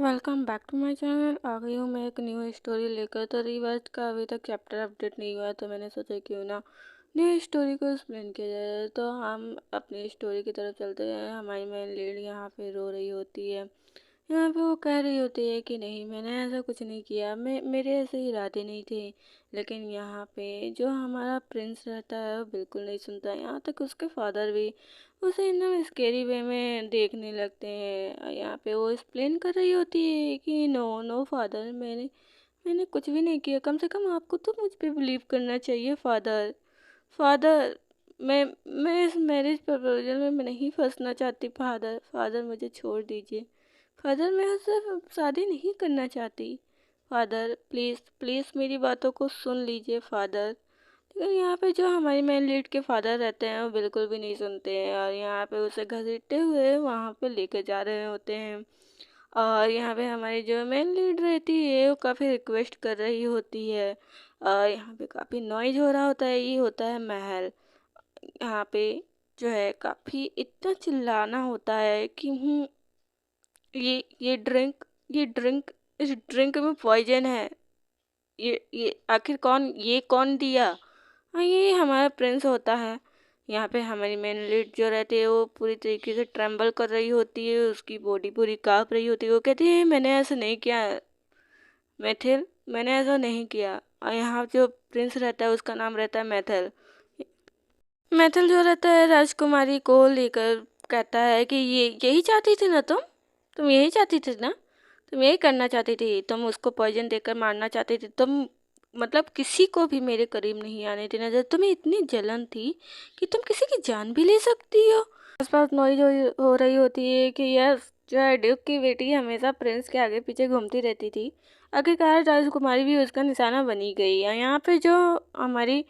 Welcome back to my channel. आ गई हूँ मैं एक न्यू स्टोरी लेकर। तो रिवर्स का अभी तक चैप्टर अपडेट नहीं हुआ, तो मैंने सोचा क्यों ना न्यू स्टोरी को एक्सप्लेन किया जाए। तो हम अपनी स्टोरी की तरफ चलते हैं। हमारी मेन लीड यहाँ पे रो रही होती है। यहाँ पे वो कह रही होती है कि नहीं, मैंने ऐसा कुछ नहीं किया, मेरे ऐसे इरादे नहीं थे। लेकिन यहाँ पे जो हमारा प्रिंस रहता है वो बिल्कुल नहीं सुनता। यहाँ तक उसके फादर भी उसे एकदम स्केरी वे में देखने लगते हैं। यहाँ पे वो एक्सप्लेन कर रही होती है कि नो नो फादर, मैंने कुछ भी नहीं किया। कम से कम आपको तो मुझ पे बिलीव करना चाहिए फादर। फादर, मैं इस मैरिज प्रपोजल में मैं नहीं फंसना चाहती। फादर मुझे छोड़ दीजिए। फादर, मैं उससे शादी नहीं करना चाहती। फादर प्लीज़ प्लीज़ मेरी बातों को सुन लीजिए फादर। लेकिन यहाँ पे जो हमारी मेन लीड के फादर रहते हैं वो बिल्कुल भी नहीं सुनते हैं, और यहाँ पे उसे घसीटते हुए वहाँ पे लेके जा रहे होते हैं। और यहाँ पे हमारी जो मेन लीड रहती है वो काफ़ी रिक्वेस्ट कर रही होती है। और यहाँ पे काफ़ी नॉइज हो रहा होता है। ये होता है महल। यहाँ पे जो है काफ़ी इतना चिल्लाना होता है कि ये ड्रिंक इस ड्रिंक में पॉइजन है। ये आखिर ये कौन दिया? हाँ, ये हमारा प्रिंस होता है। यहाँ पे हमारी मेन लीड जो रहती है वो पूरी तरीके से ट्रेम्बल कर रही होती है। उसकी बॉडी पूरी काँप रही होती है। वो कहती है मैंने ऐसा नहीं किया मैथिल, मैंने ऐसा नहीं किया। और यहाँ जो प्रिंस रहता है उसका नाम रहता है मैथिल। मैथिल जो रहता है राजकुमारी को लेकर कहता है कि ये यही चाहती थी ना तुम यही चाहती थी ना, तुम यही करना चाहती थी। तुम उसको पॉइजन देकर मारना चाहती थी। तुम मतलब किसी को भी मेरे करीब नहीं आने देना। जब तुम्हें इतनी जलन थी कि तुम किसी की जान भी ले सकती हो। आसपास नॉइज हो रही होती है कि यस, जो है ड्यूक की बेटी हमेशा प्रिंस के आगे पीछे घूमती रहती थी। आखिरकार राजकुमारी भी उसका निशाना बनी गई है। यहाँ पे जो हमारी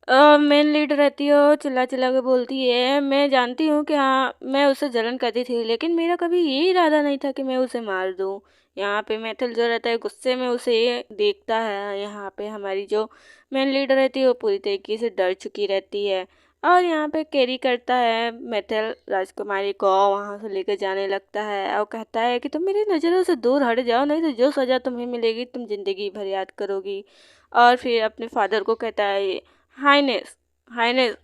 मेन लीड रहती है वो चिल्ला चिल्ला के बोलती है मैं जानती हूँ कि हाँ, मैं उससे जलन करती थी, लेकिन मेरा कभी ये इरादा नहीं था कि मैं उसे मार दूँ। यहाँ पे मैथिल जो रहता है गुस्से में उसे देखता है। यहाँ पे हमारी जो मेन लीड रहती है वो पूरी तरीके से डर चुकी रहती है। और यहाँ पे कैरी करता है मैथिल राजकुमारी को, वहाँ से लेकर जाने लगता है और कहता है कि तुम मेरी नज़रों से दूर हट जाओ, नहीं तो जो सज़ा तुम्हें मिलेगी तुम ज़िंदगी भर याद करोगी। और फिर अपने फादर को कहता है हाइनेस, हाइनेस,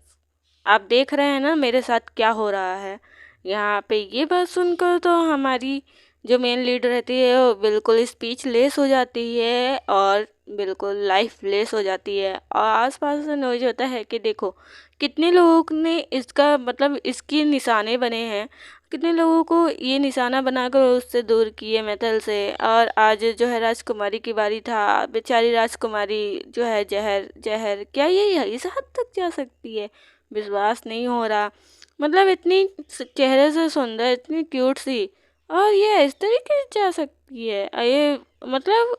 आप देख रहे हैं ना मेरे साथ क्या हो रहा है। यहाँ पे ये बात सुनकर तो हमारी जो मेन लीड रहती है वो बिल्कुल स्पीचलेस हो जाती है और बिल्कुल लाइफलेस हो जाती है। और आसपास से नॉइज होता है कि देखो कितने लोगों ने इसका मतलब इसकी निशाने बने हैं, कितने लोगों को ये निशाना बनाकर उससे दूर किए मेटल से। और आज जो है राजकुमारी की बारी था। बेचारी राजकुमारी जो है जहर जहर, क्या ये इस हद तक जा सकती है? विश्वास नहीं हो रहा। मतलब इतनी चेहरे से सुंदर, इतनी क्यूट सी, और ये इस तरीके से जा सकती है? ये मतलब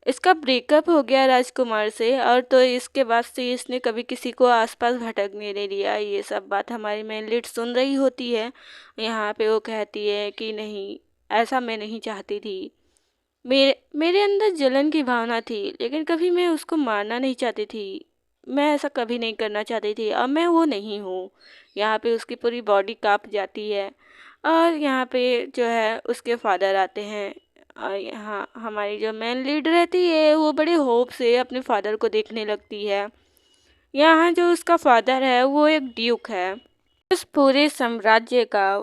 इसका ब्रेकअप हो गया राजकुमार से, और तो इसके बाद से इसने कभी किसी को आसपास भटकने नहीं दिया। ये सब बात हमारी मेन लीड सुन रही होती है। यहाँ पे वो कहती है कि नहीं, ऐसा मैं नहीं चाहती थी। मेरे मेरे अंदर जलन की भावना थी, लेकिन कभी मैं उसको मारना नहीं चाहती थी। मैं ऐसा कभी नहीं करना चाहती थी, अब मैं वो नहीं हूँ। यहाँ पे उसकी पूरी बॉडी काँप जाती है। और यहाँ पे जो है उसके फादर आते हैं। और यहाँ हमारी जो मेन लीड रहती है वो बड़े होप से अपने फादर को देखने लगती है। यहाँ जो उसका फादर है वो एक ड्यूक है इस पूरे साम्राज्य का।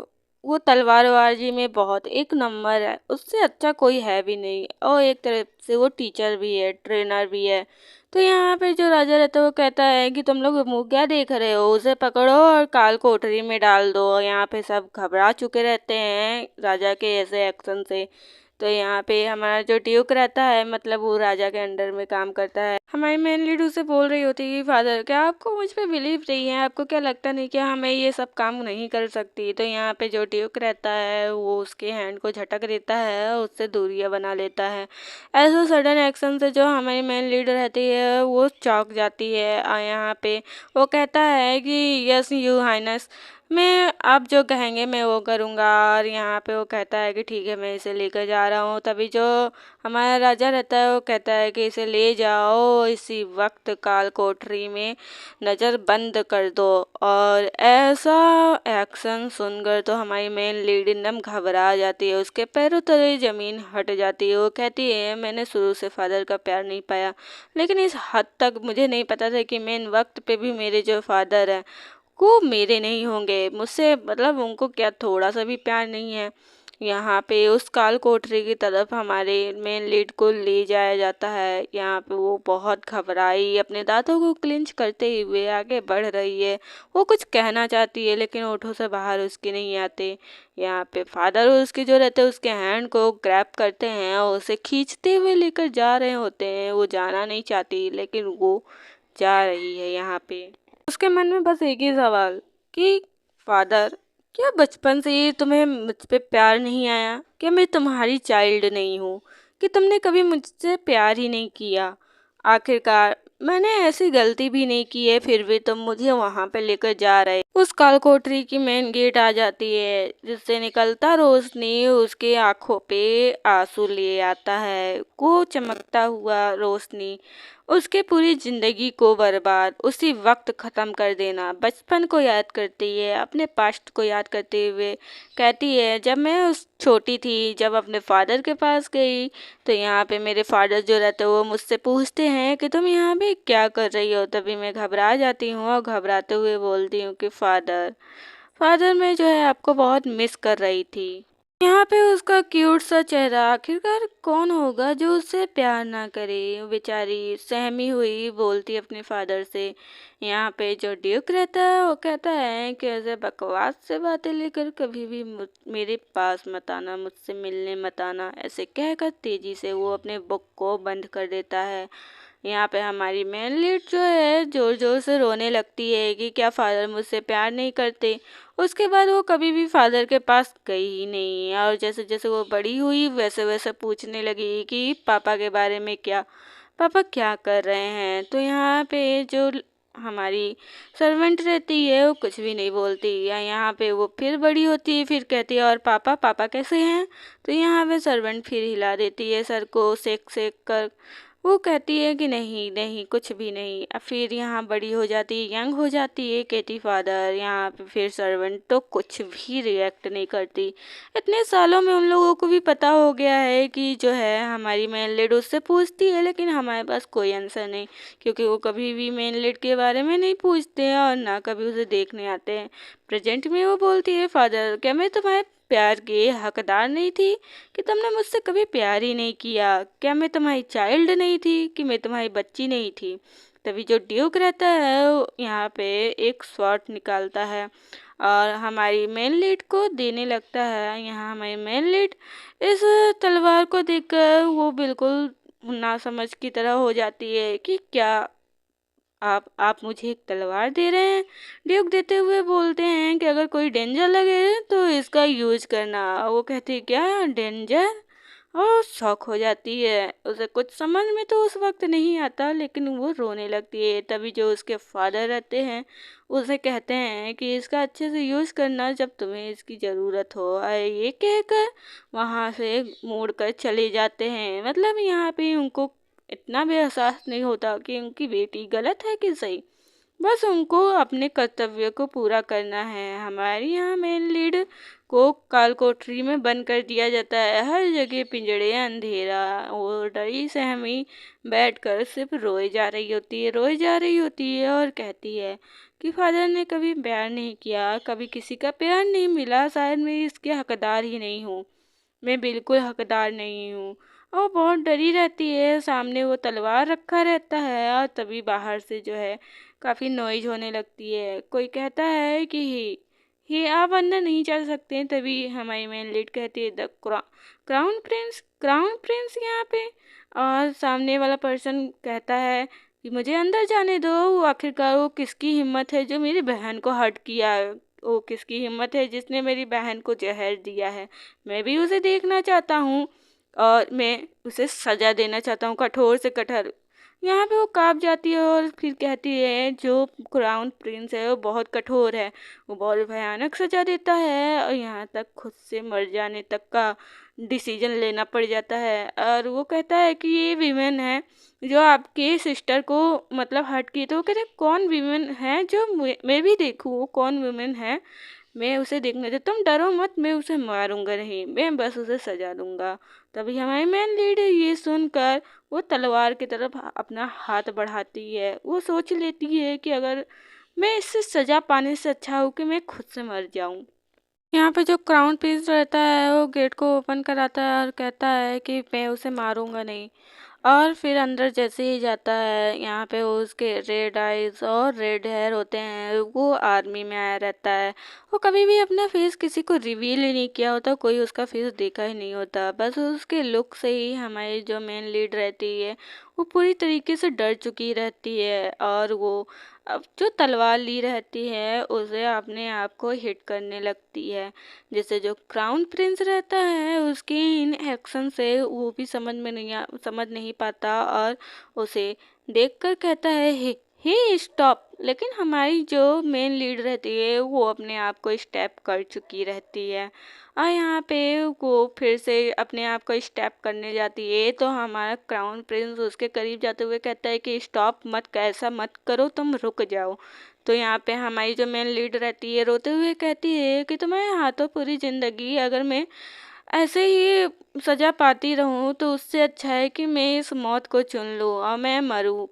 वो तलवारबाजी में बहुत एक नंबर है, उससे अच्छा कोई है भी नहीं। और एक तरफ से वो टीचर भी है, ट्रेनर भी है। तो यहाँ पे जो राजा रहता है वो कहता है कि तुम लोग मुँह क्या देख रहे हो, उसे पकड़ो और काल कोठरी में डाल दो। और यहाँ पे सब घबरा चुके रहते हैं राजा के ऐसे एक्शन से। तो यहाँ पे हमारा जो ड्यूक रहता है, मतलब वो राजा के अंडर में काम करता है। हमारी मेन लीड उसे बोल रही होती है कि फादर, क्या आपको मुझ पे बिलीव नहीं है? आपको क्या लगता नहीं कि मैं ये सब काम नहीं कर सकती? तो यहाँ पे जो ड्यूक रहता है वो उसके हैंड को झटक देता है और उससे दूरियां बना लेता है। ऐसा सडन एक्शन से जो हमारी मेन लीड रहती है वो चौंक जाती है। और यहाँ पे वो कहता है कि यस यू हाइनेस, मैं आप जो कहेंगे मैं वो करूँगा। और यहाँ पे वो कहता है कि ठीक है, मैं इसे लेकर जा रहा हूँ। तभी जो हमारा राजा रहता है वो कहता है कि इसे ले जाओ इसी वक्त काल कोठरी में नज़र बंद कर दो। और ऐसा एक्शन सुनकर तो हमारी मेन लीड एकदम घबरा जाती है, उसके पैरों तले ज़मीन हट जाती है। वो कहती है मैंने शुरू से फादर का प्यार नहीं पाया, लेकिन इस हद तक मुझे नहीं पता था कि मेन वक्त पे भी मेरे जो फादर है वो मेरे नहीं होंगे, मुझसे मतलब उनको क्या थोड़ा सा भी प्यार नहीं है। यहाँ पे उस काल कोठरी की तरफ हमारे मेन लीड को ले जाया जाता है। यहाँ पे वो बहुत घबराई अपने दांतों को क्लिंच करते हुए आगे बढ़ रही है। वो कुछ कहना चाहती है लेकिन होठों से बाहर उसके नहीं आते। यहाँ पे फादर उसके जो रहते हैं उसके हैंड को ग्रैब करते हैं और उसे खींचते हुए लेकर जा रहे होते हैं। वो जाना नहीं चाहती लेकिन वो जा रही है। यहाँ पे उसके मन में बस एक ही सवाल कि फादर, क्या बचपन से ही तुम्हें मुझ पे प्यार नहीं आया? क्या मैं तुम्हारी चाइल्ड नहीं हूँ कि तुमने कभी मुझसे प्यार ही नहीं किया? आखिरकार मैंने ऐसी गलती भी नहीं की है, फिर भी तुम मुझे वहाँ पे लेकर जा रहे। उस काल कोठरी की मेन गेट आ जाती है जिससे निकलता रोशनी उसके आंखों पे आंसू ले आता है। वो चमकता हुआ रोशनी उसके पूरी जिंदगी को बर्बाद उसी वक्त ख़त्म कर देना। बचपन को याद करती है, अपने पास्ट को याद करते हुए कहती है जब मैं उस छोटी थी, जब अपने फादर के पास गई तो यहाँ पे मेरे फादर जो रहते हैं वो मुझसे पूछते हैं कि तुम यहाँ पे क्या कर रही हो। तभी मैं घबरा जाती हूँ और घबराते हुए बोलती हूँ कि फादर, फादर मैं जो है आपको बहुत मिस कर रही थी। यहाँ पे उसका क्यूट सा चेहरा, आखिरकार कौन होगा जो उससे प्यार ना करे। बेचारी सहमी हुई बोलती अपने फादर से। यहाँ पे जो ड्यूक रहता है वो कहता है कि ऐसे बकवास से बातें लेकर कभी भी मेरे पास मत आना, मुझसे मिलने मत आना। ऐसे कहकर तेजी से वो अपने बुक को बंद कर देता है। यहाँ पे हमारी मेन लीड जो है जोर जोर से रोने लगती है कि क्या फादर मुझसे प्यार नहीं करते। उसके बाद वो कभी भी फादर के पास गई ही नहीं और जैसे जैसे वो बड़ी हुई वैसे वैसे पूछने लगी कि पापा के बारे में क्या, पापा क्या कर रहे हैं। तो यहाँ पे जो हमारी सर्वेंट रहती है वो कुछ भी नहीं बोलती। या यहाँ पे वो फिर बड़ी होती है, फिर कहती है और पापा, पापा कैसे हैं। तो यहाँ पे सर्वेंट फिर हिला देती है सर को सेक सेक कर। वो कहती है कि नहीं नहीं कुछ भी नहीं। अब फिर यहाँ बड़ी हो जाती है, यंग हो जाती है केटी फादर। यहाँ पे फिर सर्वेंट तो कुछ भी रिएक्ट नहीं करती। इतने सालों में उन लोगों को भी पता हो गया है कि जो है हमारी मेन लीड उससे पूछती है लेकिन हमारे पास कोई आंसर नहीं, क्योंकि वो कभी भी मेन लीड के बारे में नहीं पूछते हैं और ना कभी उसे देखने आते हैं। प्रेजेंट में वो बोलती है फादर, क्या मैं तुम्हारे प्यार की हकदार नहीं थी कि तुमने मुझसे कभी प्यार ही नहीं किया? क्या मैं तुम्हारी चाइल्ड नहीं थी कि मैं तुम्हारी बच्ची नहीं थी? तभी जो ड्यूक रहता है वो यहाँ पे एक स्वॉर्ड निकालता है और हमारी मेन लीड को देने लगता है। यहाँ हमारी मेन लीड इस तलवार को देखकर वो बिल्कुल नासमझ की तरह हो जाती है कि क्या आप मुझे एक तलवार दे रहे हैं? ड्यूक देते हुए बोलते हैं कि अगर कोई डेंजर लगे तो इसका यूज करना। वो कहती है क्या डेंजर? और शौक हो जाती है, उसे कुछ समझ में तो उस वक्त नहीं आता लेकिन वो रोने लगती है। तभी जो उसके फादर रहते हैं उसे कहते हैं कि इसका अच्छे से यूज़ करना जब तुम्हें इसकी ज़रूरत हो। और ये कहकर वहाँ से मुड़ कर चले जाते हैं। मतलब यहाँ पे उनको इतना भी एहसास नहीं होता कि उनकी बेटी गलत है कि सही, बस उनको अपने कर्तव्य को पूरा करना है। हमारे यहाँ मेन लीड को काल कोठरी में बंद कर दिया जाता है। हर जगह पिंजड़े, अंधेरा। वो डरी सहमी बैठकर सिर्फ रोए जा रही होती है, रोए जा रही होती है और कहती है कि फादर ने कभी प्यार नहीं किया, कभी किसी का प्यार नहीं मिला, शायद मैं इसके हकदार ही नहीं हूँ, मैं बिल्कुल हकदार नहीं हूँ। और बहुत डरी रहती है, सामने वो तलवार रखा रहता है और तभी बाहर से जो है काफ़ी नॉइज होने लगती है। कोई कहता है कि ही आप अंदर नहीं चल सकते हैं। तभी हमारी मेन लीड कहती है the crown Prince, crown Prince यहाँ पे। और सामने वाला पर्सन कहता है कि मुझे अंदर जाने दो। वो आखिरकार वो किसकी हिम्मत है जो मेरी बहन को हर्ट किया है? वो किसकी हिम्मत है जिसने मेरी बहन को जहर दिया है? मैं भी उसे देखना चाहता हूँ और मैं उसे सज़ा देना चाहता हूँ, कठोर से कठोर। यहाँ पे वो काँप जाती है और फिर कहती है जो क्राउन प्रिंस है वो बहुत कठोर है, वो बहुत भयानक सज़ा देता है और यहाँ तक खुद से मर जाने तक का डिसीजन लेना पड़ जाता है। और वो कहता है कि ये वीमेन है जो आपके सिस्टर को मतलब हर्ट की। तो वो कहते हैं कौन वीमेन है जो मैं भी देखूँ, वो कौन वीमेन है, मैं उसे देखने दे, तुम डरो मत, मैं उसे मारूंगा नहीं, मैं बस उसे सजा दूंगा। तभी हमारी मेन लीड ये सुनकर वो तलवार की तरफ अपना हाथ बढ़ाती है। वो सोच लेती है कि अगर मैं इससे सजा पाने से अच्छा हूँ कि मैं खुद से मर जाऊं। यहाँ पे जो क्राउन प्रिंस रहता है वो गेट को ओपन कराता है और कहता है कि मैं उसे मारूंगा नहीं। और फिर अंदर जैसे ही जाता है, यहाँ पे वो उसके रेड आइज और रेड हेयर होते हैं, वो आर्मी में आया रहता है। वो कभी भी अपना फेस किसी को रिवील ही नहीं किया होता, कोई उसका फेस देखा ही नहीं होता। बस उसके लुक से ही हमारी जो मेन लीड रहती है वो पूरी तरीके से डर चुकी रहती है। और वो अब जो तलवार ली रहती है उसे अपने आप को हिट करने लगती है। जैसे जो क्राउन प्रिंस रहता है उसके इन एक्शन से वो भी समझ नहीं पाता और उसे देखकर कहता है हे स्टॉप। लेकिन हमारी जो मेन लीड रहती है वो अपने आप को स्टेप कर चुकी रहती है। और यहाँ पे वो फिर से अपने आप को स्टेप करने जाती है तो हमारा क्राउन प्रिंस उसके करीब जाते हुए कहता है कि स्टॉप मत, ऐसा मत करो, तुम रुक जाओ। तो यहाँ पे हमारी जो मेन लीड रहती है रोते हुए कहती है कि तुम्हारे हाथों पूरी ज़िंदगी अगर मैं ऐसे ही सज़ा पाती रहूँ तो उससे अच्छा है कि मैं इस मौत को चुन लूँ और मैं मरूँ।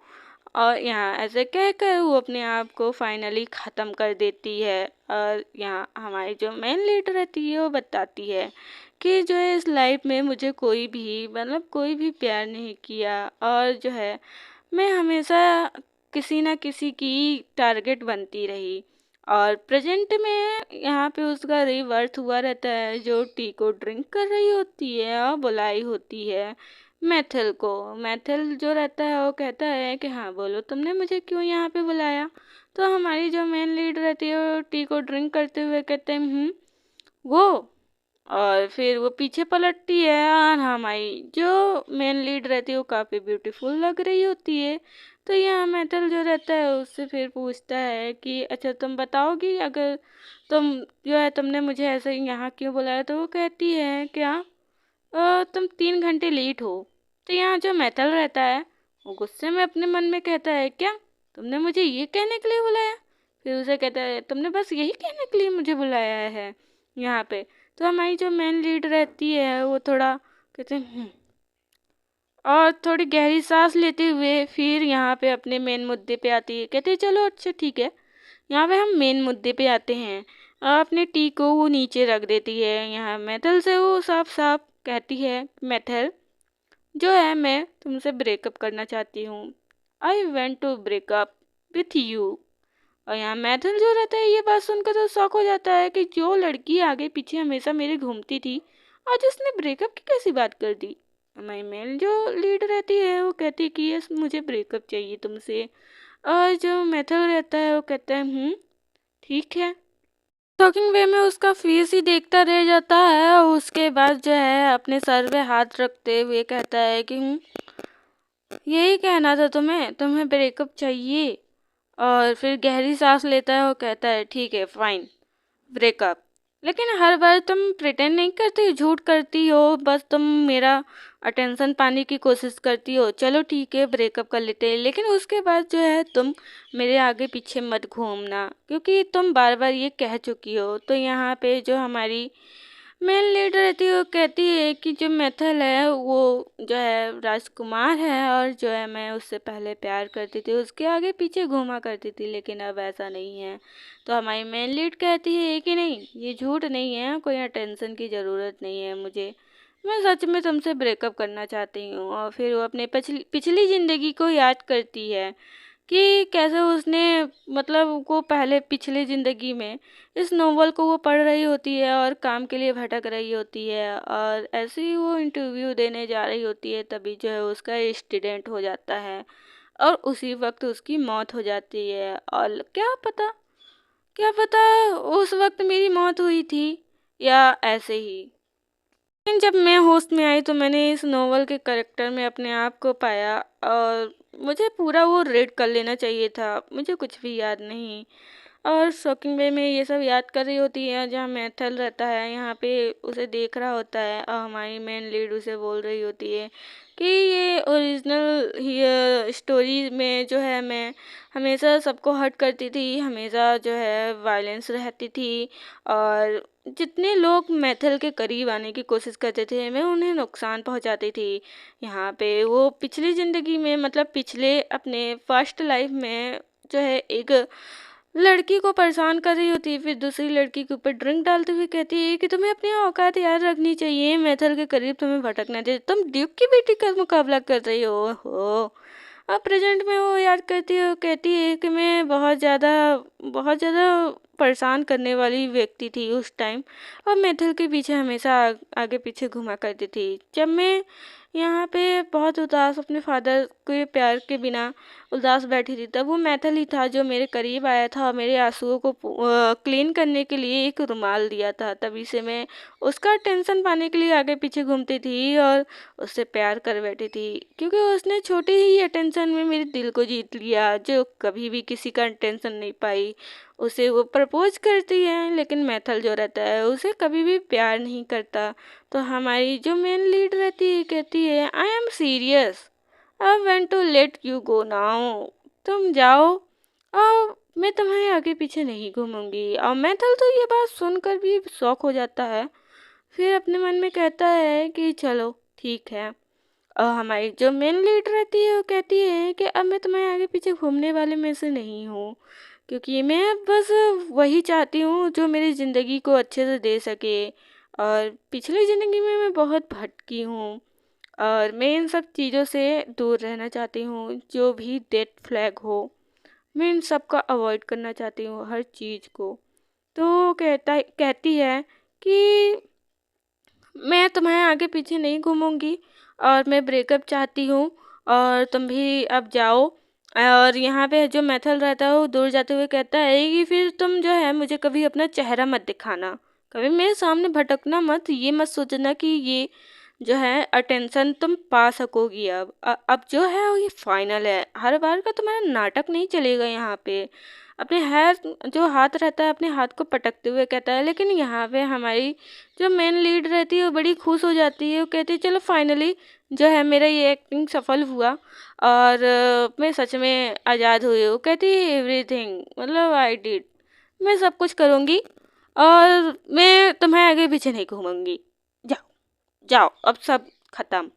और यहाँ ऐसे कहकर वो अपने आप को फाइनली ख़त्म कर देती है। और यहाँ हमारी जो मेन लीड रहती है वो बताती है कि जो है इस लाइफ में मुझे कोई भी मतलब कोई भी प्यार नहीं किया, और जो है मैं हमेशा किसी ना किसी की टारगेट बनती रही। और प्रेजेंट में यहाँ पे उसका रीबर्थ हुआ रहता है, जो टी को ड्रिंक कर रही होती है और बुलाई होती है मैथल को। मैथल जो रहता है वो कहता है कि हाँ बोलो तुमने मुझे क्यों यहाँ पे बुलाया। तो हमारी जो मेन लीड रहती है वो टी को ड्रिंक करते हुए कहते हैं वो। और फिर वो पीछे पलटती है और हमारी जो मेन लीड रहती है वो काफ़ी ब्यूटीफुल लग रही होती है। तो यहाँ मैथल जो रहता है उससे फिर पूछता है कि अच्छा तुम बताओगी, अगर तुम जो है तुमने मुझे ऐसे यहाँ क्यों बुलाया। तो वो कहती है क्या तुम 3 घंटे लेट हो। तो यहाँ जो मैथल रहता है वो गुस्से में अपने मन में कहता है क्या तुमने मुझे ये कहने के लिए बुलाया। फिर उसे कहता है तुमने बस यही कहने के लिए मुझे बुलाया है यहाँ पे। तो हमारी जो मेन लीड रहती है वो थोड़ा कहते हैं और थोड़ी गहरी सांस लेते हुए फिर यहाँ पे अपने मेन मुद्दे पे आती है। कहते हैं चलो अच्छा ठीक है, यहाँ पे हम मेन मुद्दे पे आते हैं। अपने टी को वो नीचे रख देती है। यहाँ मैथल से वो साफ साफ कहती है मैथल जो है मैं तुमसे ब्रेकअप करना चाहती हूँ, I went to breakup with you. और यहाँ मैथल जो रहता है ये बात सुनकर तो शॉक हो जाता है कि जो लड़की आगे पीछे हमेशा मेरे घूमती थी आज उसने ब्रेकअप की कैसी बात कर दी। हमारी मेल जो लीड रहती है वो कहती है कि यस मुझे ब्रेकअप चाहिए तुमसे। और जो मैथल रहता है वो कहता है ठीक है। टॉकिंग वे में उसका फेस ही देखता रह जाता है और उसके बाद जो है अपने सर पे हाथ रखते हुए कहता है कि यही कहना था तुम्हें ब्रेकअप चाहिए। और फिर गहरी सांस लेता है और कहता है ठीक है फाइन ब्रेकअप। लेकिन हर बार तुम प्रिटेंड नहीं करती, झूठ करती हो, बस तुम मेरा अटेंशन पाने की कोशिश करती हो। चलो ठीक है ब्रेकअप कर लेते हैं, लेकिन उसके बाद जो है तुम मेरे आगे पीछे मत घूमना क्योंकि तुम बार बार ये कह चुकी हो। तो यहाँ पे जो हमारी मेन लीड रहती है वो कहती है कि जो मैथल है वो जो है राजकुमार है और जो है मैं उससे पहले प्यार करती थी, उसके आगे पीछे घूमा करती थी, लेकिन अब ऐसा नहीं है। तो हमारी मेन लीड कहती है कि नहीं ये झूठ नहीं है, कोई अटेंशन की ज़रूरत नहीं है मुझे, मैं सच में तुमसे ब्रेकअप करना चाहती हूँ। और फिर वो अपने पिछली ज़िंदगी को याद करती है कि कैसे उसने मतलब वो पहले पिछली ज़िंदगी में इस नोवेल को वो पढ़ रही होती है और काम के लिए भटक रही होती है। और ऐसे ही वो इंटरव्यू देने जा रही होती है तभी जो है उसका एक्सीडेंट हो जाता है और उसी वक्त उसकी मौत हो जाती है। और क्या पता उस वक्त मेरी मौत हुई थी या ऐसे ही। लेकिन जब मैं होश में आई तो मैंने इस नोवेल के करेक्टर में अपने आप को पाया और मुझे पूरा वो रीड कर लेना चाहिए था, मुझे कुछ भी याद नहीं। और शॉकिंग वे में ये सब याद कर रही होती है जहाँ मैथल रहता है यहाँ पे उसे देख रहा होता है, और हमारी मेन लीड उसे बोल रही होती है कि ये ओरिजिनल ये स्टोरी में जो है मैं हमेशा सबको हर्ट करती थी, हमेशा जो है वायलेंस रहती थी, और जितने लोग मैथल के करीब आने की कोशिश करते थे मैं उन्हें नुकसान पहुंचाती थी। यहाँ पे वो पिछली ज़िंदगी में मतलब पिछले अपने फर्स्ट लाइफ में जो है एक लड़की को परेशान कर रही होती है, फिर दूसरी लड़की के ऊपर ड्रिंक डालते हुए कहती है कि तुम्हें अपनी औकात याद रखनी चाहिए, मैथल के करीब तुम्हें भटकना चाहिए, तुम ड्यूक की बेटी का मुकाबला कर रही हो। अब प्रेजेंट में वो याद करती है, कहती है कि मैं बहुत ज़्यादा परेशान करने वाली व्यक्ति थी उस टाइम, और मैथल के पीछे हमेशा आगे पीछे घुमा करती थी। जब मैं यहाँ पे बहुत उदास अपने फादर के प्यार के बिना उदास बैठी थी, तब वो मैथल ही था जो मेरे करीब आया था और मेरे आंसुओं को क्लीन करने के लिए एक रुमाल दिया था। तभी से मैं उसका टेंशन पाने के लिए आगे पीछे घूमती थी और उससे प्यार कर बैठी थी, क्योंकि उसने छोटी ही अटेंशन में मेरे दिल को जीत लिया, जो कभी भी किसी का अटेंशन नहीं पाई। उसे वो प्रपोज करती है, लेकिन मैथल जो रहता है उसे कभी भी प्यार नहीं करता। तो हमारी जो मेन लीड रहती है कहती है I am serious, I want to let you go now, तुम जाओ और मैं तुम्हारे आगे पीछे नहीं घूमूंगी। और मैथल तो ये बात सुनकर भी शॉक हो जाता है, फिर अपने मन में कहता है कि चलो ठीक है। और हमारी जो मेन लीड रहती है वो कहती है कि अब मैं तुम्हारे आगे पीछे घूमने वाले में से नहीं हूँ, क्योंकि मैं बस वही चाहती हूँ जो मेरी ज़िंदगी को अच्छे से दे सके, और पिछली ज़िंदगी में मैं बहुत भटकी हूँ और मैं इन सब चीज़ों से दूर रहना चाहती हूँ। जो भी डेड फ्लैग हो मैं इन सब का अवॉइड करना चाहती हूँ, हर चीज़ को। तो कहती है कि मैं तुम्हारे आगे पीछे नहीं घूमूंगी और मैं ब्रेकअप चाहती हूँ, और तुम भी अब जाओ। और यहाँ पे जो मैथल रहता है वो दूर जाते हुए कहता है कि फिर तुम जो है मुझे कभी अपना चेहरा मत दिखाना, कभी मेरे सामने भटकना मत, ये मत सोचना कि ये जो है अटेंशन तुम पा सकोगी। अब जो है वो ये फाइनल है, हर बार का तुम्हारा नाटक नहीं चलेगा यहाँ पे। अपने जो हाथ रहता है अपने हाथ को पटकते हुए कहता है। लेकिन यहाँ पे हमारी जो मेन लीड रहती है वो बड़ी खुश हो जाती है, वो कहती है चलो फाइनली जो है मेरा ये एक्टिंग सफल हुआ और मैं सच में आज़ाद हुई हूँ। कहती है एवरीथिंग मतलब आई डिड, मैं सब कुछ करूँगी और मैं तुम्हें आगे पीछे नहीं घूमूंगी, जाओ जाओ अब सब खत्म।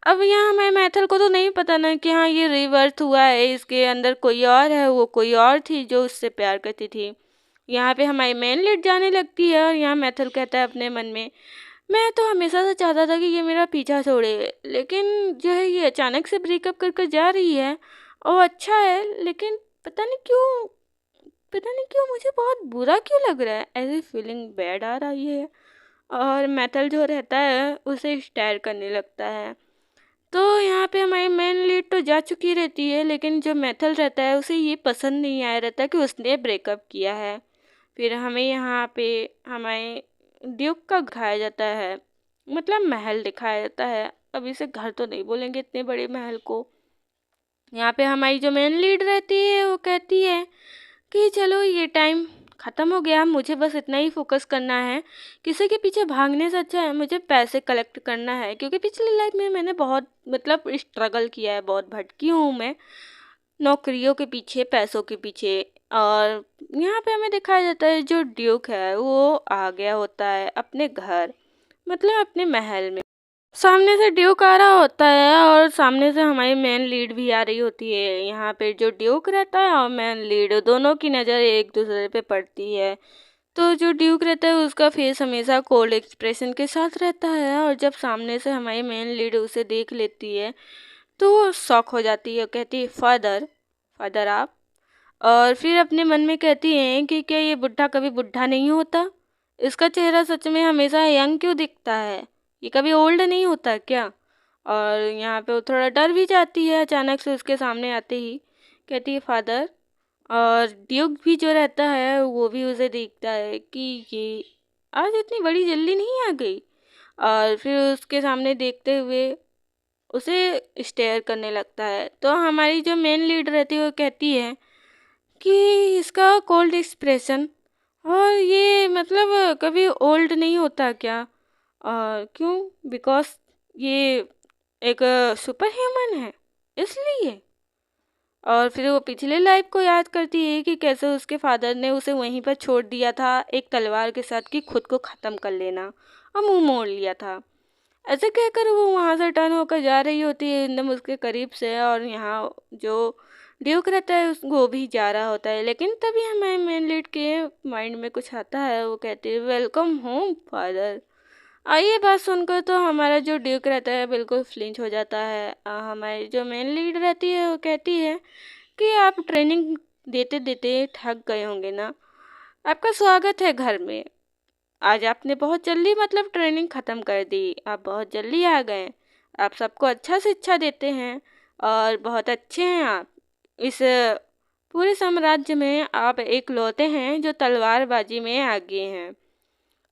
अब यहाँ हमारे मैथल को तो नहीं पता ना कि हाँ ये रिवर्थ हुआ है, इसके अंदर कोई और है, वो कोई और थी जो उससे प्यार करती थी। यहाँ पे हमारी मेन लीड जाने लगती है और यहाँ मैथल कहता है अपने मन में मैं तो हमेशा से चाहता था कि ये मेरा पीछा छोड़े, लेकिन जो है ये अचानक से ब्रेकअप कर कर जा रही है और अच्छा है, लेकिन पता नहीं क्यों मुझे बहुत बुरा क्यों लग रहा है, ऐसी फीलिंग बैड आ रही है। और मैथल जो रहता है उसे स्टायर करने लगता है। तो यहाँ पे हमारी मेन लीड तो जा चुकी रहती है, लेकिन जो मैथल रहता है उसे ये पसंद नहीं आया रहता कि उसने ब्रेकअप किया है। फिर हमें यहाँ पे हमारे ड्यूक का दिखाया जाता है, मतलब महल दिखाया जाता है। अब इसे घर तो नहीं बोलेंगे इतने बड़े महल को। यहाँ पे हमारी जो मेन लीड रहती है वो कहती है कि चलो ये टाइम ख़त्म हो गया, मुझे बस इतना ही फोकस करना है, किसी के पीछे भागने से अच्छा है मुझे पैसे कलेक्ट करना है, क्योंकि पिछली लाइफ में मैंने बहुत मतलब स्ट्रगल किया है, बहुत भटकी हूँ मैं नौकरियों के पीछे, पैसों के पीछे। और यहाँ पे हमें दिखाया जाता है जो ड्यूक है वो आ गया होता है अपने घर, मतलब अपने महल में। सामने से ड्यूक आ रहा होता है और सामने से हमारी मेन लीड भी आ रही होती है। यहाँ पे जो ड्यूक रहता है और मेन लीड दोनों की नज़र एक दूसरे पे पड़ती है। तो जो ड्यूक रहता है उसका फेस हमेशा कोल्ड एक्सप्रेशन के साथ रहता है, और जब सामने से हमारी मेन लीड उसे देख लेती है तो वो शॉक हो जाती है, कहती है फादर, फादर आप। और फिर अपने मन में कहती हैं कि क्या ये बुढ़ा कभी बुढ़ा नहीं होता, इसका चेहरा सच में हमेशा यंग क्यों दिखता है, ये कभी ओल्ड नहीं होता क्या। और यहाँ पे वो थोड़ा डर भी जाती है अचानक से उसके सामने आते ही, कहती है फादर। और ड्यूक भी जो रहता है वो भी उसे देखता है कि ये आज इतनी बड़ी जल्दी नहीं आ गई, और फिर उसके सामने देखते हुए उसे स्टेयर करने लगता है। तो हमारी जो मेन लीड रहती है वो कहती है कि इसका कोल्ड एक्सप्रेशन, और ये मतलब कभी ओल्ड नहीं होता क्या? क्यों? बिकॉज़ ये एक सुपर ह्यूमन है, इसलिए। और फिर वो पिछले लाइफ को याद करती है कि कैसे उसके फादर ने उसे वहीं पर छोड़ दिया था एक तलवार के साथ कि खुद को ख़त्म कर लेना, और मुंह मोड़ लिया था। ऐसे कहकर वो वहाँ से टर्न होकर जा रही होती है एकदम उसके करीब से, और यहाँ जो ड्यूक रहता है वो भी जा रहा होता है। लेकिन तभी हमें मेन लीड के माइंड में कुछ आता है, वो कहती है वेलकम होम फादर। ये बात सुनकर तो हमारा जो ड्यूक रहता है बिल्कुल फ्लिंच हो जाता है। हमारी जो मेन लीड रहती है वो कहती है कि आप ट्रेनिंग देते देते थक गए होंगे ना, आपका स्वागत है घर में। आज आपने बहुत जल्दी मतलब ट्रेनिंग ख़त्म कर दी, आप बहुत जल्दी आ गए। आप सबको अच्छा शिक्षा देते हैं और बहुत अच्छे हैं आप। इस पूरे साम्राज्य में आप एकलौते हैं जो तलवारबाजी में आगे हैं।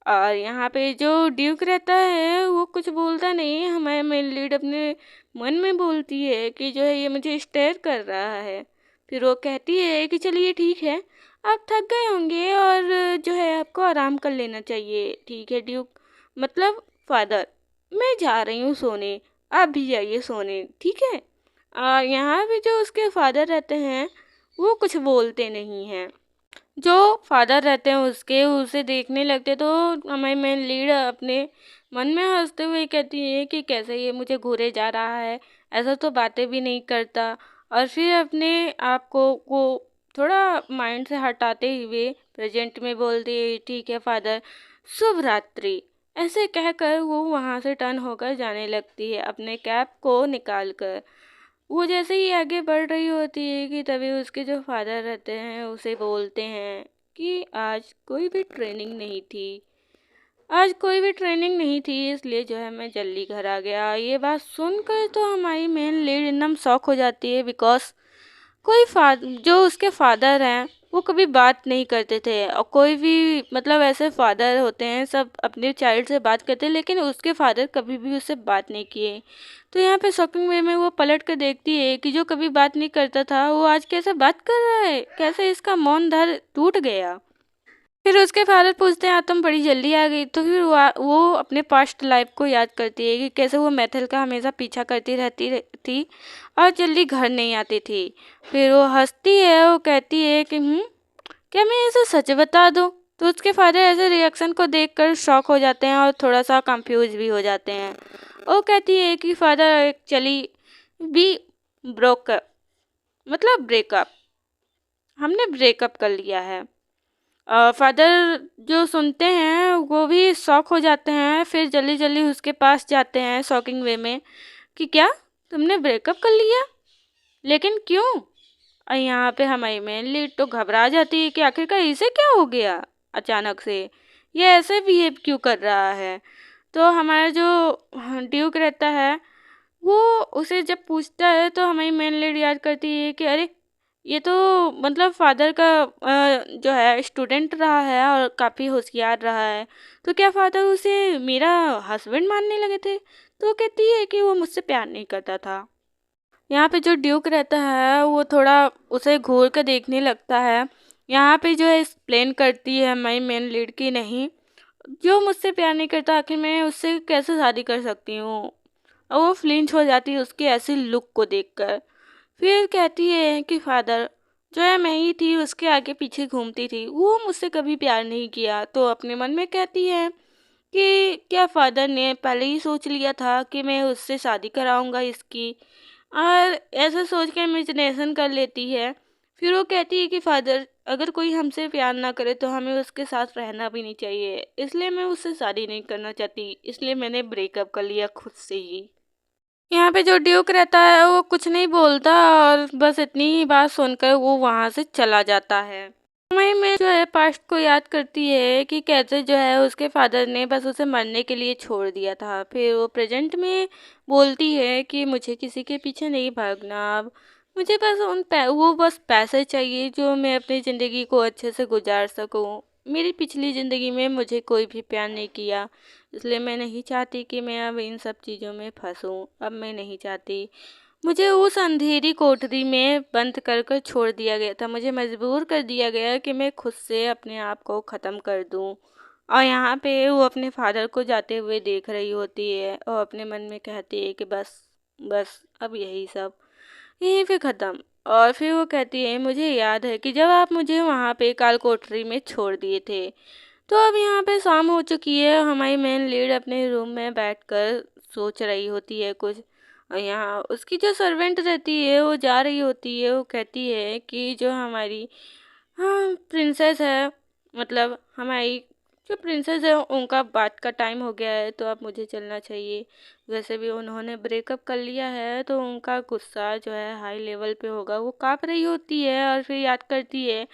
और यहाँ पे जो ड्यूक रहता है वो कुछ बोलता नहीं है, हमारे मेन लीड अपने मन में बोलती है कि जो है ये मुझे स्टेयर कर रहा है। फिर वो कहती है कि चलिए ठीक है, आप थक गए होंगे और जो है आपको आराम कर लेना चाहिए। ठीक है ड्यूक, मतलब फादर, मैं जा रही हूँ सोने, आप भी जाइए सोने, ठीक है। और यहाँ पे जो उसके फादर रहते हैं वो कुछ बोलते नहीं हैं। जो फादर रहते हैं उसके उसे देखने लगते तो हमारी मेन लीड अपने मन में हंसते हुए कहती है कि कैसे ये मुझे घूरे जा रहा है, ऐसा तो बातें भी नहीं करता। और फिर अपने आप को थोड़ा माइंड से हटाते हुए प्रेजेंट में बोलती है ठीक है फादर, शुभ रात्रि। ऐसे कहकर वो वहाँ से टर्न होकर जाने लगती है अपने कैप को निकाल कर। वो जैसे ही आगे बढ़ रही होती है कि तभी उसके जो फादर रहते हैं उसे बोलते हैं कि आज कोई भी ट्रेनिंग नहीं थी, आज कोई भी ट्रेनिंग नहीं थी, इसलिए जो है मैं जल्दी घर आ गया। ये बात सुनकर तो हमारी मेन लीड एकदम शॉक हो जाती है, बिकॉज जो उसके फादर हैं वो कभी बात नहीं करते थे। और कोई भी मतलब ऐसे फादर होते हैं सब अपने चाइल्ड से बात करते हैं, लेकिन उसके फादर कभी भी उससे बात नहीं किए। तो यहाँ पे शॉकिंग वे में वो पलट कर देखती है कि जो कभी बात नहीं करता था वो आज कैसे बात कर रहा है, कैसे इसका मौन धर टूट गया। फिर उसके फादर पूछते हैं तुम बड़ी जल्दी आ गई। तो फिर वो अपने पास्ट लाइफ को याद करती है कि कैसे वो मैथल का हमेशा पीछा करती रहती थी और जल्दी घर नहीं आती थी। फिर वो हंसती है, वो कहती है कि क्या मैं इसे सच बता दूँ? तो उसके फादर ऐसे रिएक्शन को देखकर शॉक हो जाते हैं और थोड़ा सा कंफ्यूज भी हो जाते हैं। वो कहती है कि फादर चली बी ब्रोकअप, मतलब ब्रेकअप, हमने ब्रेकअप कर लिया है। फादर जो सुनते हैं वो भी शॉक हो जाते हैं, फिर जल्दी जल्दी उसके पास जाते हैं शॉकिंग वे में कि क्या तुमने ब्रेकअप कर लिया, लेकिन क्यों? और यहाँ पे हमारी मेन लीड तो घबरा जाती है कि आखिरकार इसे क्या हो गया अचानक से, ये ऐसे बिहेव क्यों कर रहा है। तो हमारा जो ड्यूक रहता है वो उसे जब पूछता है तो हमारी मेन लीड याद करती है कि अरे ये तो मतलब फादर का जो है स्टूडेंट रहा है और काफ़ी होशियार रहा है, तो क्या फादर उसे मेरा हस्बैंड मानने लगे थे? तो वो कहती है कि वो मुझसे प्यार नहीं करता था। यहाँ पे जो ड्यूक रहता है वो थोड़ा उसे घूर कर देखने लगता है। यहाँ पे जो है एक्सप्लेन करती है हमारी मेन लीड की नहीं, जो मुझसे प्यार नहीं करता आखिर मैं उससे कैसे शादी कर सकती हूँ। और वो फ्लिंच हो जाती है उसके ऐसे लुक को देखकर। फिर कहती है कि फादर जो है मैं ही थी उसके आगे पीछे घूमती थी, वो मुझसे कभी प्यार नहीं किया। तो अपने मन में कहती है कि क्या फादर ने पहले ही सोच लिया था कि मैं उससे शादी कराऊंगा इसकी, और ऐसा सोच के इमेजिनेशन कर लेती है। फिर वो कहती है कि फादर अगर कोई हमसे प्यार ना करे तो हमें उसके साथ रहना भी नहीं चाहिए, इसलिए मैं उससे शादी नहीं करना चाहती, इसलिए मैंने ब्रेकअप कर लिया खुद से ही। यहाँ पे जो ड्यूक रहता है वो कुछ नहीं बोलता और बस इतनी ही बात सुनकर वो वहाँ से चला जाता है। वहीं में जो है पास्ट को याद करती है कि कैसे जो है उसके फादर ने बस उसे मरने के लिए छोड़ दिया था। फिर वो प्रेजेंट में बोलती है कि मुझे किसी के पीछे नहीं भागना, अब मुझे बस वो बस पैसे चाहिए जो मैं अपनी ज़िंदगी को अच्छे से गुजार सकूं। मेरी पिछली ज़िंदगी में मुझे कोई भी प्यार नहीं किया, इसलिए मैं नहीं चाहती कि मैं अब इन सब चीज़ों में फंसूं। अब मैं नहीं चाहती मुझे उस अंधेरी कोठरी में बंद कर कर छोड़ दिया गया था। मुझे मजबूर कर दिया गया कि मैं खुद से अपने आप को ख़त्म कर दूं। और यहाँ पे वो अपने फादर को जाते हुए देख रही होती है और अपने मन में कहती है कि बस बस अब यही सब यहीं पे ख़त्म। और फिर वो कहती है, मुझे याद है कि जब आप मुझे वहाँ पे काल कोठरी में छोड़ दिए थे, तो अब यहाँ पे शाम हो चुकी है। हमारी मेन लीड अपने रूम में बैठकर सोच रही होती है कुछ। और यहाँ उसकी जो सर्वेंट रहती है वो जा रही होती है। वो कहती है कि जो हमारी हाँ प्रिंसेस है, मतलब हमारी जो प्रिंसेस है उनका बात का टाइम हो गया है, तो अब मुझे चलना चाहिए। वैसे भी उन्होंने ब्रेकअप कर लिया है तो उनका गुस्सा जो है हाई लेवल पे होगा। वो काँप रही होती है और फिर याद करती है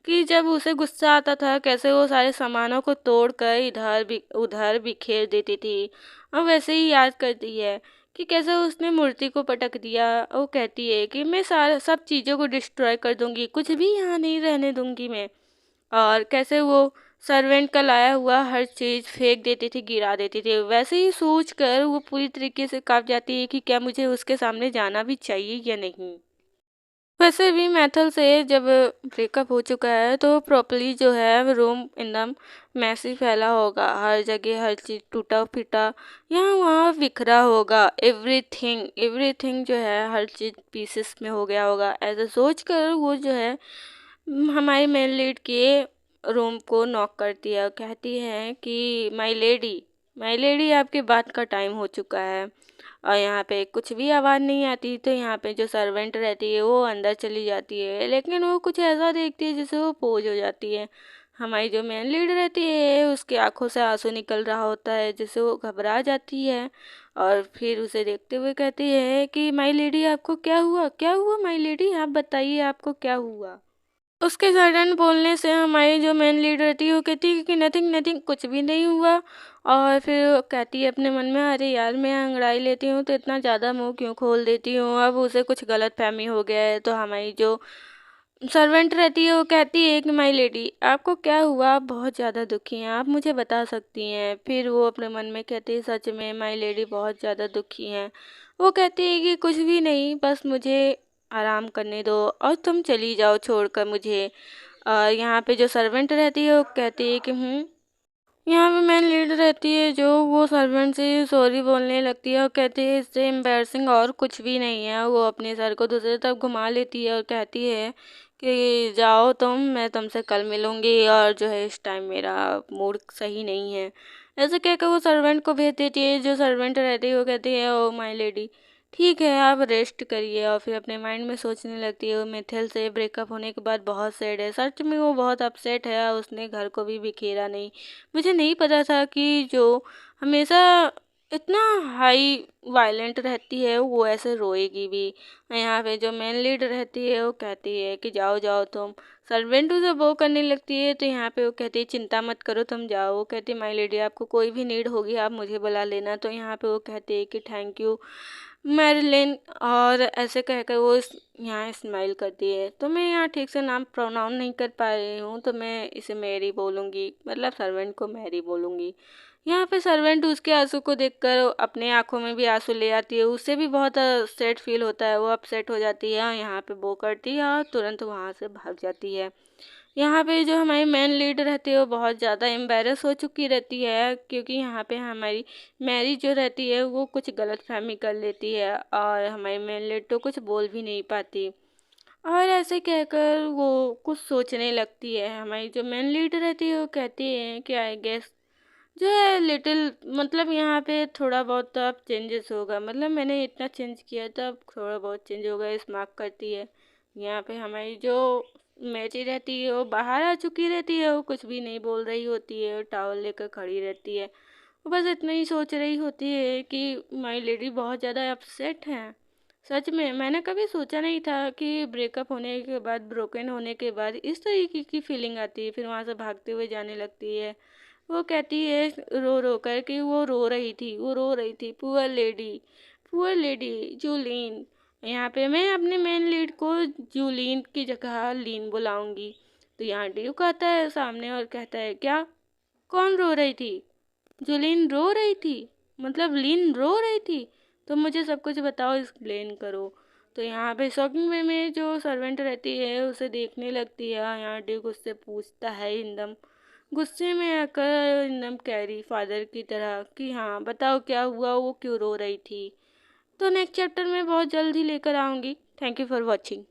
कि जब उसे गुस्सा आता था कैसे वो सारे सामानों को तोड़कर इधर भी उधर बिखेर देती थी। और वैसे ही याद करती है कि कैसे उसने मूर्ति को पटक दिया। वो कहती है कि मैं सारा सब चीज़ों को डिस्ट्रॉय कर दूंगी, कुछ भी यहाँ नहीं रहने दूंगी मैं। और कैसे वो सर्वेंट का लाया हुआ हर चीज़ फेंक देती थी, गिरा देती थी। वैसे ही सोच कर वो पूरी तरीके से काँप जाती है कि क्या मुझे उसके सामने जाना भी चाहिए या नहीं। वैसे भी मैथल से जब ब्रेकअप हो चुका है तो प्रॉपर्ली जो है रूम एकदम मैसी फैला होगा, हर जगह हर चीज़ टूटा फिटा यहाँ वहाँ बिखरा होगा। एवरीथिंग एवरीथिंग जो है हर चीज़ पीसेस में हो गया होगा। ऐसा सोच कर वो जो है हमारी मेन लीड के रूम को नॉक करती है और कहती है कि माई लेडी आपके बात का टाइम हो चुका है। और यहाँ पे कुछ भी आवाज़ नहीं आती तो यहाँ पे जो सर्वेंट रहती है वो अंदर चली जाती है, लेकिन वो कुछ ऐसा देखती है जिससे वो पोज हो जाती है। हमारी जो मेन लीड रहती है उसकी आंखों से आंसू निकल रहा होता है जिससे वो घबरा जाती है। और फिर उसे देखते हुए कहती है कि माई लेडी आपको क्या हुआ माई लेडी, आप बताइए आपको क्या हुआ। उसके सडन बोलने से हमारी जो मेन लीड रहती है वो कहती है कि नथिंग नथिंग, कुछ भी नहीं हुआ। और फिर वो कहती है अपने मन में, अरे यार मैं अंगड़ाई लेती हूँ तो इतना ज़्यादा मुंह क्यों खोल देती हूँ, अब उसे कुछ गलत फहमी हो गया है। तो हमारी जो सर्वेंट रहती है वो कहती है कि माई लेडी आपको क्या हुआ, आप बहुत ज़्यादा दुखी हैं, आप मुझे बता सकती हैं। फिर वो अपने मन में कहती है, सच में माई लेडी बहुत ज़्यादा दुखी हैं। वो कहती है कि कुछ भी नहीं, बस मुझे आराम करने दो और तुम चली जाओ छोड़कर मुझे। यहाँ पे जो सर्वेंट रहती है वो कहती है कि यहाँ पे मेन लीड रहती है जो वो सर्वेंट से सॉरी बोलने लगती है और कहती है इससे एम्बैरसिंग और कुछ भी नहीं है। वो अपने सर को दूसरी तरफ घुमा लेती है और कहती है कि जाओ तुम, मैं तुमसे कल मिलूंगी और जो है इस टाइम मेरा मूड सही नहीं है। ऐसे कहकर वो सर्वेंट को भेज देती है। जो सर्वेंट रहती है वो कहती है ओ माय लेडी ठीक है आप रेस्ट करिए। और फिर अपने माइंड में सोचने लगती है वो मिथिल से ब्रेकअप होने के बाद बहुत सैड है, सच में वो बहुत अपसेट है। उसने घर को भी बिखेरा नहीं। मुझे नहीं पता था कि जो हमेशा इतना हाई वायलेंट रहती है वो ऐसे रोएगी भी। यहाँ पे जो मेन लीड रहती है वो कहती है कि जाओ जाओ तुम। सर्वेंट उसे वो करने लगती है तो यहाँ पे वो कहती है चिंता मत करो तुम जाओ। वो कहती है माई लेडी आपको कोई भी नीड होगी आप मुझे बुला लेना। तो यहाँ पे वो कहती है कि थैंक यू मैरिलिन। और ऐसे कहकर वो यहाँ स्माइल करती है। तो मैं यहाँ ठीक से नाम प्रोनाउन नहीं कर पा रही हूँ तो मैं इसे मैरी बोलूँगी, मतलब सर्वेंट को मैरी बोलूँगी। यहाँ पे सर्वेंट उसके आंसू को देखकर अपने आंखों में भी आंसू ले आती है। उससे भी बहुत सैड फील होता है, वो अपसेट हो जाती है और यहाँ पे वो करती है और तुरंत वहाँ से भाग जाती है। यहाँ पे जो हमारी मेन लीड रहती है वो बहुत ज़्यादा एम्बेरस हो चुकी रहती है क्योंकि यहाँ पे हमारी मैरी जो रहती है वो कुछ गलत फहमी कर लेती है और हमारी मेन लीड तो कुछ बोल भी नहीं पाती। और ऐसे कहकर वो कुछ सोचने लगती है। हमारी जो मेन लीड रहती है वो कहती है कि आई गेस जो है लिटिल, मतलब यहाँ पे थोड़ा बहुत तो अब चेंजेस होगा, मतलब मैंने इतना चेंज किया था अब थोड़ा बहुत चेंज होगा, इस मार्क करती है। यहाँ पे हमारी जो मेरी रहती है वो बाहर आ चुकी रहती है। वो कुछ भी नहीं बोल रही होती है, टावल लेकर खड़ी रहती है। वो बस इतना ही सोच रही होती है कि माई लेडी बहुत ज़्यादा अपसेट हैं। सच में मैंने कभी सोचा नहीं था कि ब्रेकअप होने के बाद, ब्रोकन होने के बाद इस तरीके की फीलिंग आती है। फिर वहाँ से भागते हुए जाने लगती है। वो कहती है रो रो कर कि वो रो रही थी पुअर लेडी जूलीन। यहाँ पे मैं अपने मेन लीड को जूलीन की जगह लीन बुलाऊंगी। तो यहाँ ड्यूक आता है सामने और कहता है क्या, कौन रो रही थी? जूलीन रो रही थी, मतलब लीन रो रही थी? तो मुझे सब कुछ बताओ, एक्सप्लेन करो। तो यहाँ पे शॉकिंग वे में जो सर्वेंट रहती है उसे देखने लगती है। यहाँ डिक उससे पूछता है एकदम गुस्से में आकर, एकदम कैरी फादर की तरह, कि हाँ बताओ क्या हुआ, वो क्यों रो रही थी। तो नेक्स्ट चैप्टर में बहुत जल्दी लेकर आऊँगी। Thank you for watching.